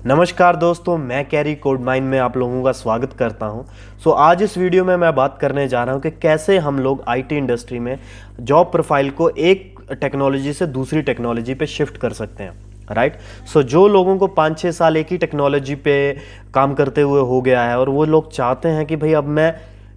नमस्कार दोस्तों, मैं कैरी कोड माइन में आप लोगों का स्वागत करता हूं। आज इस वीडियो में मैं बात करने जा रहा हूं कि कैसे हम लोग आईटी इंडस्ट्री में जॉब प्रोफाइल को एक टेक्नोलॉजी से दूसरी टेक्नोलॉजी पे शिफ्ट कर सकते हैं। राइट। जो लोगों को 5-6 साल एक ही टेक्नोलॉजी पे काम करते हुए हो गया है और वो लोग चाहते हैं कि भाई अब मैं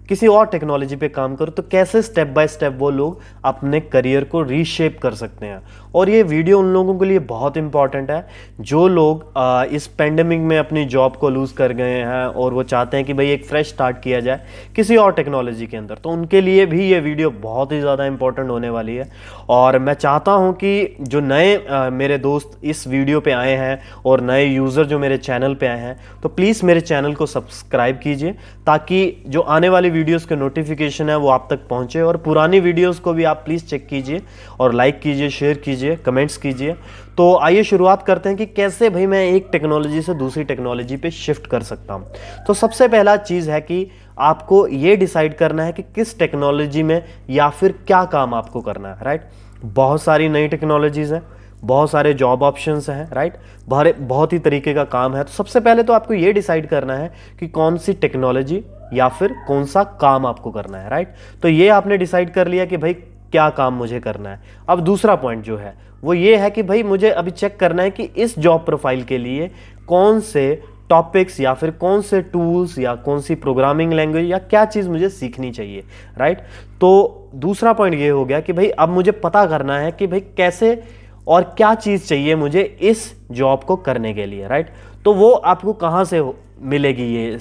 किसी और टेक्नोलॉजी पे काम करूं, तो कैसे स्टेप बाय स्टेप वो लोग अपने करियर को रीशेप कर सकते हैं। और ये वीडियो उन लोगों के लिए बहुत इंपॉर्टेंट है जो लोग इस पेंडेमिक में अपनी जॉब को लूज़ कर गए हैं और वो चाहते हैं कि भाई एक फ्रेश स्टार्ट किया जाए किसी और टेक्नोलॉजी के अंदर। तो उनके लिए भी ये वीडियो बहुत ही ज़्यादा इंपॉर्टेंट होने वाली है। और मैं चाहता हूँ कि जो नए मेरे दोस्त इस वीडियो पे आए हैं और नए यूज़र जो मेरे चैनल पे आए हैं, तो प्लीज़ मेरे चैनल को सब्सक्राइब कीजिए ताकि जो आने वाली वीडियोस के नोटिफिकेशन है वो आप तक पहुंचे। और पुरानी वीडियोस को भी आप प्लीज़ चेक कीजिए और लाइक कीजिए, शेयर कीजिए, कमेंट्स कीजिए। तो आइए शुरुआत करते हैं कि कैसे भाई मैं एक टेक्नोलॉजी से दूसरी टेक्नोलॉजी पे शिफ्ट कर सकता हूं। तो सबसे पहला चीज़ है कि आपको ये डिसाइड करना है कि किस टेक्नोलॉजी में या फिर क्या काम आपको करना है। राइट। बहुत सारी नई टेक्नोलॉजीज़ हैं, बहुत सारे जॉब ऑप्शंस हैं। राइट। बहुत ही तरीके का काम है। तो सबसे पहले तो आपको ये डिसाइड करना है कि कौन सी टेक्नोलॉजी या फिर कौन सा काम आपको करना है। राइट। तो ये आपने डिसाइड कर लिया कि भाई क्या काम मुझे करना है। अब दूसरा पॉइंट जो है वो ये है कि भाई मुझे अभी चेक करना है कि इस जॉब प्रोफाइल के लिए कौन से टॉपिक्स या फिर कौन से टूल्स या कौन सी प्रोग्रामिंग लैंग्वेज या क्या चीज़ मुझे सीखनी चाहिए। राइट। तो दूसरा पॉइंट ये हो गया कि भाई अब मुझे पता करना है कि भाई कैसे और क्या चीज़ चाहिए मुझे इस जॉब को करने के लिए। राइट। तो वो आपको कहाँ से मिलेगी, ये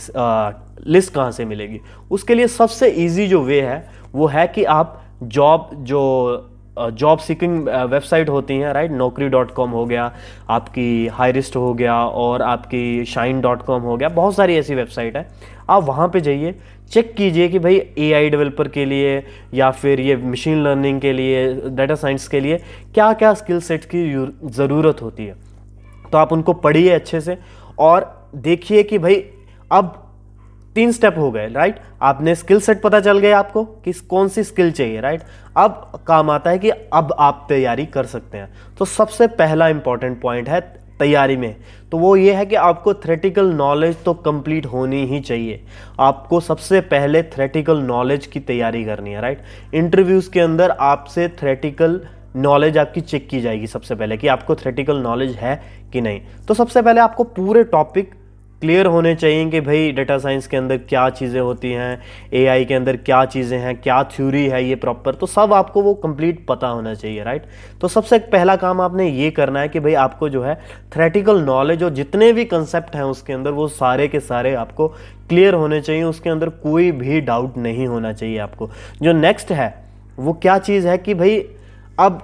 लिस्ट कहाँ से मिलेगी? उसके लिए सबसे इजी जो वे है वो है कि आप जॉब सीकिंग वेबसाइट होती हैं। राइट। naukri.com हो गया, आपकी हाईरिस्ट हो गया और आपकी shine.com हो गया, बहुत सारी ऐसी वेबसाइट है। आप वहाँ पे जाइए, चेक कीजिए कि भाई एआई डेवलपर के लिए या फिर ये मशीन लर्निंग के लिए, डाटा साइंस के लिए क्या क्या स्किल सेट की ज़रूरत होती है। तो आप उनको पढ़िए अच्छे से और देखिए कि भाई अब 3 स्टेप हो गए। राइट। आपने स्किल सेट पता चल गया आपको कि कौन सी स्किल चाहिए। राइट। अब काम आता है कि अब आप तैयारी कर सकते हैं। तो सबसे पहला इंपॉर्टेंट पॉइंट है तैयारी में, तो वो ये है कि आपको थ्योरेटिकल नॉलेज तो कंप्लीट होनी ही चाहिए। आपको सबसे पहले थ्योरेटिकल नॉलेज की तैयारी करनी है। राइट। इंटरव्यूज के अंदर आपसे थ्योरेटिकल नॉलेज आपकी चेक की जाएगी सबसे पहले कि आपको थ्योरेटिकल नॉलेज है कि नहीं। तो सबसे पहले आपको पूरे टॉपिक क्लियर होने चाहिए कि भाई डेटा साइंस के अंदर क्या चीज़ें होती हैं, एआई के अंदर क्या चीज़ें हैं, क्या थ्योरी है ये प्रॉपर, तो सब आपको वो कंप्लीट पता होना चाहिए। राइट। तो सबसे पहला काम आपने ये करना है कि भाई आपको जो है थ्योरेटिकल नॉलेज और जितने भी कंसेप्ट हैं उसके अंदर वो सारे के सारे आपको क्लियर होने चाहिए। उसके अंदर कोई भी डाउट नहीं होना चाहिए आपको। जो नेक्स्ट है वो क्या चीज़ है कि भाई अब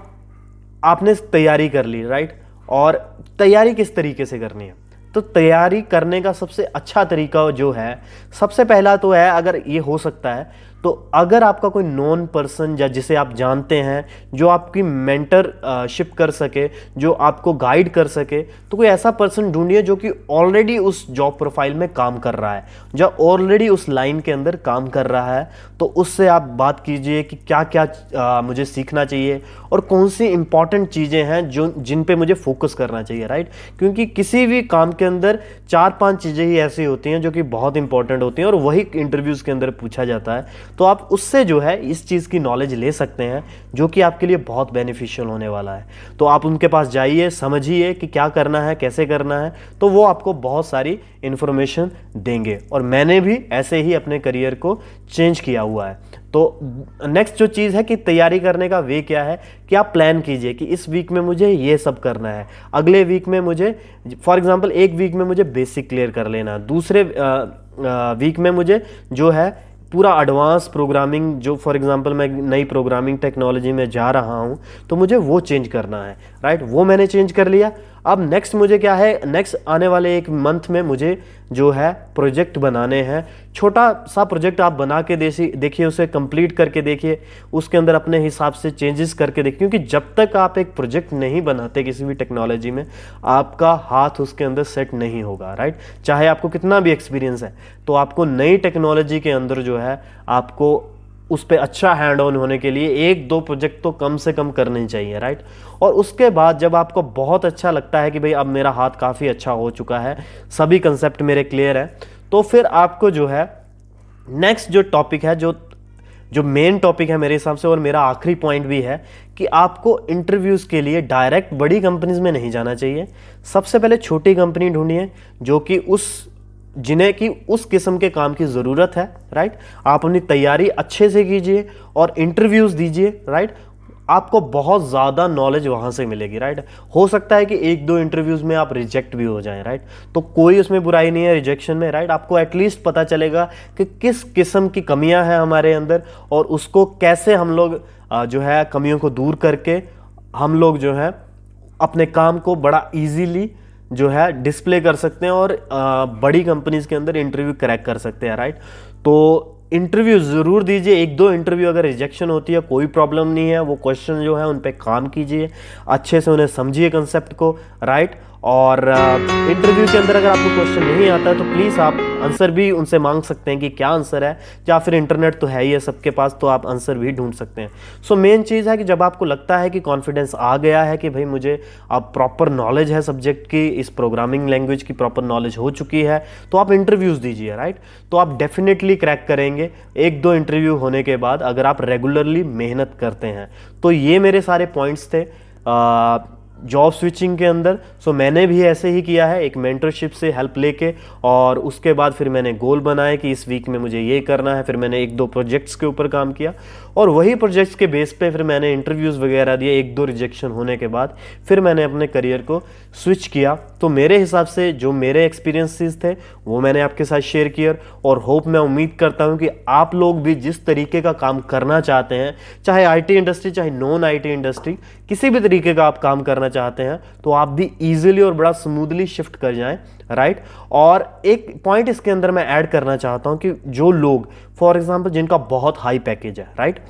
आपने तैयारी कर ली। राइट। और तैयारी किस तरीके से करनी है? तो तैयारी करने का सबसे अच्छा तरीका जो है, सबसे पहला तो है, अगर ये हो सकता है तो अगर आपका कोई नॉन पर्सन या जिसे आप जानते हैं जो आपकी मेंटरशिप कर सके, जो आपको गाइड कर सके, तो कोई ऐसा पर्सन ढूंढिए जो कि ऑलरेडी उस जॉब प्रोफाइल में काम कर रहा है, जो ऑलरेडी उस लाइन के अंदर काम कर रहा है। तो उससे आप बात कीजिए कि क्या क्या मुझे सीखना चाहिए और कौन सी इंपॉर्टेंट चीज़ें हैं जो जिन पे मुझे फोकस करना चाहिए। राइट। क्योंकि किसी भी काम के अंदर 4-5 चीज़ें ही ऐसी होती हैं जो कि बहुत इंपॉर्टेंट होती हैं और वही इंटरव्यूज़ के अंदर पूछा जाता है। तो आप उससे जो है इस चीज़ की नॉलेज ले सकते हैं जो कि आपके लिए बहुत बेनिफिशियल होने वाला है। तो आप उनके पास जाइए, समझिए कि क्या करना है, कैसे करना है, तो वो आपको बहुत सारी इंफॉर्मेशन देंगे। और मैंने भी ऐसे ही अपने करियर को चेंज किया हुआ है। तो नेक्स्ट जो चीज़ है कि तैयारी करने का वे क्या है कि आप प्लान कीजिए कि इस वीक में मुझे ये सब करना है, अगले वीक में मुझे, फॉर एग्जांपल एक वीक में मुझे बेसिक क्लियर कर लेना, दूसरे वीक में मुझे जो है पूरा एडवांस प्रोग्रामिंग, जो फॉर एग्जांपल मैं नई प्रोग्रामिंग टेक्नोलॉजी में जा रहा हूं तो मुझे वो चेंज करना है। राइट। वो मैंने चेंज कर लिया। अब नेक्स्ट मुझे क्या है, नेक्स्ट आने वाले एक मंथ में मुझे जो है प्रोजेक्ट बनाने हैं। छोटा सा प्रोजेक्ट आप बना के देखिए, उसे कंप्लीट करके देखिए, उसके अंदर अपने हिसाब से चेंजेस करके देखिए। क्योंकि जब तक आप एक प्रोजेक्ट नहीं बनाते किसी भी टेक्नोलॉजी में, आपका हाथ उसके अंदर सेट नहीं होगा। राइट। चाहे आपको कितना भी एक्सपीरियंस है, तो आपको नई टेक्नोलॉजी के अंदर जो है आपको उस पर अच्छा हैंड ऑन होने के लिए एक दो प्रोजेक्ट तो कम से कम करने चाहिए, राइट। और उसके बाद जब आपको बहुत अच्छा लगता है कि भाई अब मेरा हाथ काफ़ी अच्छा हो चुका है, सभी कंसेप्ट मेरे क्लियर है, तो फिर आपको जो है नेक्स्ट जो टॉपिक है, जो जो मेन टॉपिक है मेरे हिसाब से और मेरा आखिरी पॉइंट भी है, कि आपको इंटरव्यूज़ के लिए डायरेक्ट बड़ी कंपनीज में नहीं जाना चाहिए। सबसे पहले छोटी कंपनी ढूंढिए जो कि जिन्हें कि उस किस्म के काम की ज़रूरत है, राइट। आप अपनी तैयारी अच्छे से कीजिए और इंटरव्यूज़ दीजिए, राइट। आपको बहुत ज़्यादा नॉलेज वहाँ से मिलेगी, राइट। हो सकता है कि एक दो इंटरव्यूज़ में आप रिजेक्ट भी हो जाएं, राइट। तो कोई उसमें बुराई नहीं है रिजेक्शन में, राइट। आपको एटलीस्ट पता चलेगा कि किस किस्म की कमियां हैं हमारे अंदर और उसको कैसे हम लोग जो है कमियों को दूर करके हम लोग जो है अपने काम को बड़ा इजीली जो है डिस्प्ले कर सकते हैं और बड़ी कंपनीज के अंदर इंटरव्यू क्रैक कर सकते हैं, राइट। तो इंटरव्यू ज़रूर दीजिए। एक दो इंटरव्यू अगर रिजेक्शन होती है कोई प्रॉब्लम नहीं है, वो क्वेश्चन जो है उन पे काम कीजिए, अच्छे से उन्हें समझिए कंसेप्ट को, राइट। और इंटरव्यू के अंदर अगर आपको क्वेश्चन नहीं आता है तो प्लीज़ आप आंसर भी उनसे मांग सकते हैं कि क्या आंसर है, या फिर इंटरनेट तो है ही है सबके पास, तो आप आंसर भी ढूंढ सकते हैं। सो मेन चीज़ है कि जब आपको लगता है कि कॉन्फिडेंस आ गया है कि भाई मुझे अब प्रॉपर नॉलेज है सब्जेक्ट की, इस प्रोग्रामिंग लैंग्वेज की प्रॉपर नॉलेज हो चुकी है, तो आप इंटरव्यूज़ दीजिए, राइट। तो आप डेफिनेटली क्रैक करेंगे एक दो इंटरव्यू होने के बाद, अगर आप रेगुलरली मेहनत करते हैं। तो ये मेरे सारे पॉइंट्स थे जॉब स्विचिंग के अंदर। सो मैंने भी ऐसे ही किया है, एक मेंटरशिप से हेल्प लेके, और उसके बाद फिर मैंने गोल बनाए कि इस वीक में मुझे ये करना है। फिर मैंने एक दो प्रोजेक्ट्स के ऊपर काम किया और वही प्रोजेक्ट्स के बेस पे फिर मैंने इंटरव्यूज़ वगैरह दिए। एक दो रिजेक्शन होने के बाद फिर मैंने अपने करियर को स्विच किया। तो मेरे हिसाब से जो मेरे एक्सपीरियंसेस थे वो मैंने आपके साथ शेयर किया, और होप मैं उम्मीद करता हूँ कि आप लोग भी जिस तरीके का काम करना चाहते हैं, चाहे आईटी इंडस्ट्री चाहे नॉन आईटी इंडस्ट्री, किसी भी तरीके का आप काम करना चाहते हैं, तो आप भी इजीली और बड़ा स्मूथली शिफ्ट कर जाएं, राइट। और एक पॉइंट इसके अंदर मैं ऐड करना चाहता हूं कि जो लोग फॉर एग्जांपल जिनका बहुत हाई पैकेज है, राइट,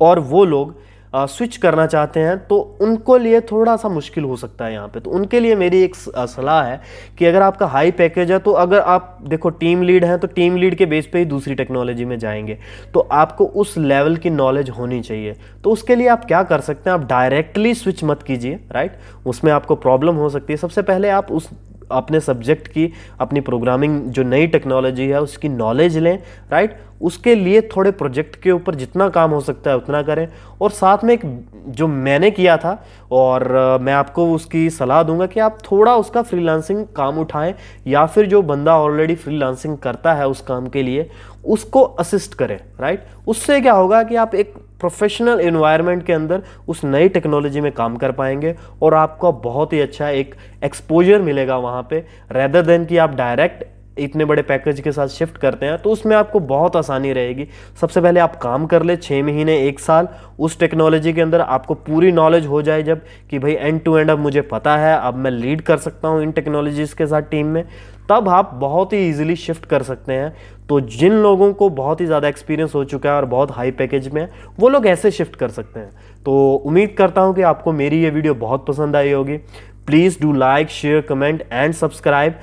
और वो लोग स्विच करना चाहते हैं, तो उनको लिए थोड़ा सा मुश्किल हो सकता है यहाँ पे। तो उनके लिए मेरी एक सलाह है कि अगर आपका हाई पैकेज है, तो अगर आप देखो टीम लीड हैं तो टीम लीड के बेस पे ही दूसरी टेक्नोलॉजी में जाएंगे, तो आपको उस लेवल की नॉलेज होनी चाहिए। तो उसके लिए आप क्या कर सकते हैं, आप डायरेक्टली स्विच मत कीजिए, राइट। उसमें आपको प्रॉब्लम हो सकती है। सबसे पहले आप उस अपने सब्जेक्ट की, अपनी प्रोग्रामिंग जो नई टेक्नोलॉजी है उसकी नॉलेज लें, राइट। उसके लिए थोड़े प्रोजेक्ट के ऊपर जितना काम हो सकता है उतना करें, और साथ में एक जो मैंने किया था और मैं आपको उसकी सलाह दूंगा कि आप थोड़ा उसका फ्रीलांसिंग काम उठाएं, या फिर जो बंदा ऑलरेडी फ्रीलांसिंग करता है उस काम के लिए उसको असिस्ट करें, राइट। उससे क्या होगा कि आप एक प्रोफेशनल एनवायरनमेंट के अंदर उस नई टेक्नोलॉजी में काम कर पाएंगे और आपको बहुत ही अच्छा एक एक्सपोजर मिलेगा वहाँ पे, रेदर देन कि आप डायरेक्ट इतने बड़े पैकेज के साथ शिफ्ट करते हैं। तो उसमें आपको बहुत आसानी रहेगी। सबसे पहले आप काम कर ले 6 महीने 1 साल उस टेक्नोलॉजी के अंदर, आपको पूरी नॉलेज हो जाए जब कि भाई एंड टू एंड अब मुझे पता है, अब मैं लीड कर सकता हूँ इन टेक्नोलॉजीज के साथ टीम में, तब आप बहुत ही ईजिली शिफ्ट कर सकते हैं। तो जिन लोगों को बहुत ही ज़्यादा एक्सपीरियंस हो चुका है और बहुत हाई पैकेज में है, वो लोग ऐसे शिफ्ट कर सकते हैं। तो उम्मीद करता हूँ कि आपको मेरी ये वीडियो बहुत पसंद आई होगी। Please do like, share, comment and subscribe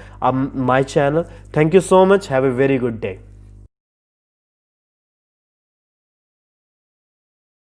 my channel. Thank you so much. Have a very good day.